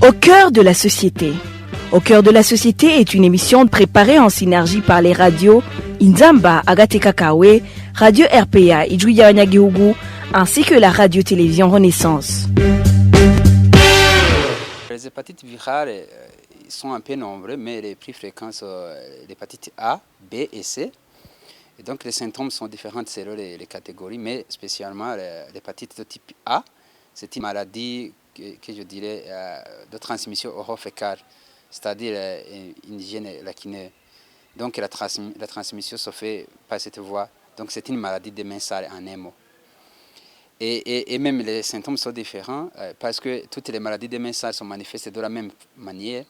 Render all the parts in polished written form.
Au cœur de la société. Au cœur de la société est une émission préparée en synergie par les radios Inzamba, Agatekakawe, Radio RPA, Ijouya-Wanyagihugu, ainsi que la radio-télévision Renaissance. Les hépatites virales sont un peu nombreux, mais les plus fréquents sont l'hépatite A, B et C. Et donc les symptômes sont différents selon les catégories, mais spécialement l'hépatite de type A, c'est une maladie que je dirais de transmission oro-fécale, c'est-à-dire une hygiène lacuneuse. Donc la transmission se fait par cette voie. Donc c'est une maladie des mains sales en un mot. Et même les symptômes sont différents parce que toutes les maladies des mains sales sont manifestées de la même manière,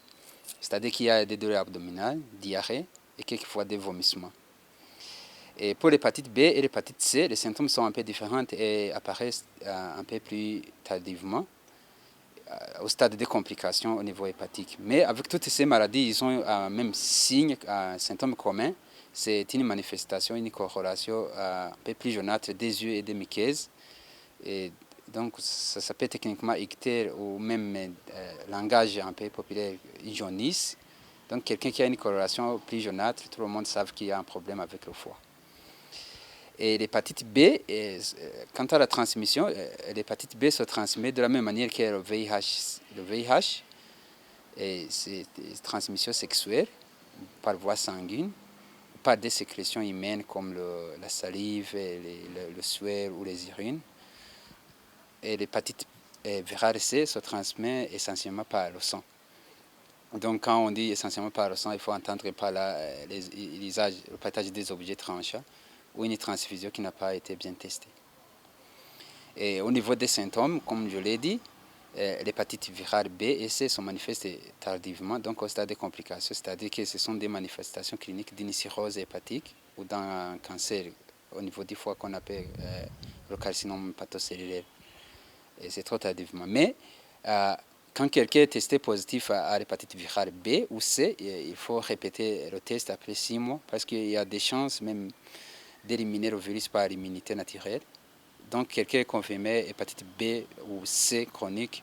c'est-à-dire qu'il y a des douleurs abdominales, diarrhée et quelquefois des vomissements. Et pour l'hépatite B et l'hépatite C, les symptômes sont un peu différents et apparaissent un peu plus tardivement, au stade de complications au niveau hépatique. Mais avec toutes ces maladies, ils ont un même signe, un symptôme commun. C'est une manifestation, une corrélation un peu plus jaunâtre des yeux et des muqueuses. Et donc, ça s'appelle techniquement ictère ou même langage un peu populaire, jaunisse. Donc, quelqu'un qui a une coloration plus jaunâtre, tout le monde sait qu'il y a un problème avec le foie. Et l'hépatite B, quant à la transmission, l'hépatite B se transmet de la même manière que le VIH. Le VIH, c'est une transmission sexuelle par voie sanguine, par des sécrétions humaines comme la salive, le sueur ou les urines. Et l'hépatite virale C se transmet essentiellement par le sang. Donc quand on dit essentiellement par le sang, il faut entendre par le partage des objets tranchants ou une transfusion qui n'a pas été bien testée. Et au niveau des symptômes, comme je l'ai dit, l'hépatite virale B et C sont manifestées tardivement, donc au stade de complications, c'est-à-dire que ce sont des manifestations cliniques d'une cirrhose hépatique ou d'un cancer au niveau du foie qu'on appelle le carcinome hépatocellulaire. Et c'est trop tardivement. Mais quand quelqu'un est testé positif à l'hépatite virale B ou C, il faut répéter le test après 6 mois parce qu'il y a des chances même d'éliminer le virus par l'immunité naturelle. Donc quelqu'un est confirmé hépatite B ou C chronique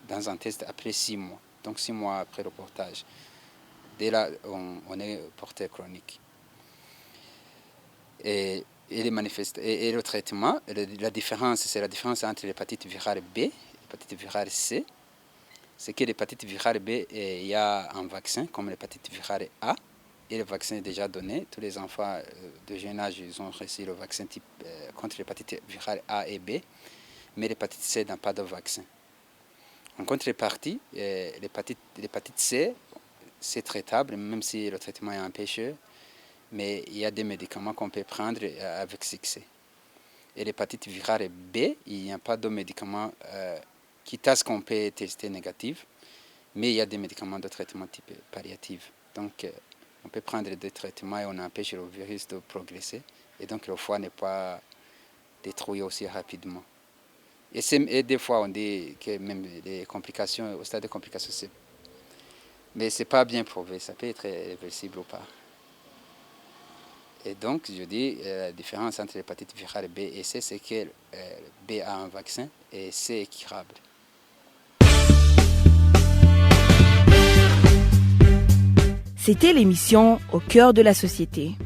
dans un test après 6 mois. Donc 6 mois après le portage. Dès là, on est porteur chronique. Et le traitement, la différence, c'est la différence entre l'hépatite virale B et l'hépatite virale C. C'est que l'hépatite virale B, il y a un vaccin comme l'hépatite virale A. Et le vaccin est déjà donné. Tous les enfants de jeune âge ils ont reçu le vaccin contre l'hépatite virale A et B. Mais l'hépatite C n'a pas de vaccin. En contrepartie, l'hépatite C, c'est traitable, même si le traitement est empêcheur. Mais il y a des médicaments qu'on peut prendre avec succès. Et l'hépatite virale B, il n'y a pas de médicaments qui testent qu'on peut tester négatif. Mais il y a des médicaments de traitement type palliatif. Donc, on peut prendre des traitements et on empêche le virus de progresser. Et donc le foie n'est pas détruit aussi rapidement. Et des fois, on dit que même les complications, au stade de complications, mais ce n'est pas bien prouvé. Ça peut être réversible ou pas. Et donc, je dis, la différence entre l'hépatite virale B et C, c'est que B a un vaccin et C est curable. C'était l'émission Au cœur de la société.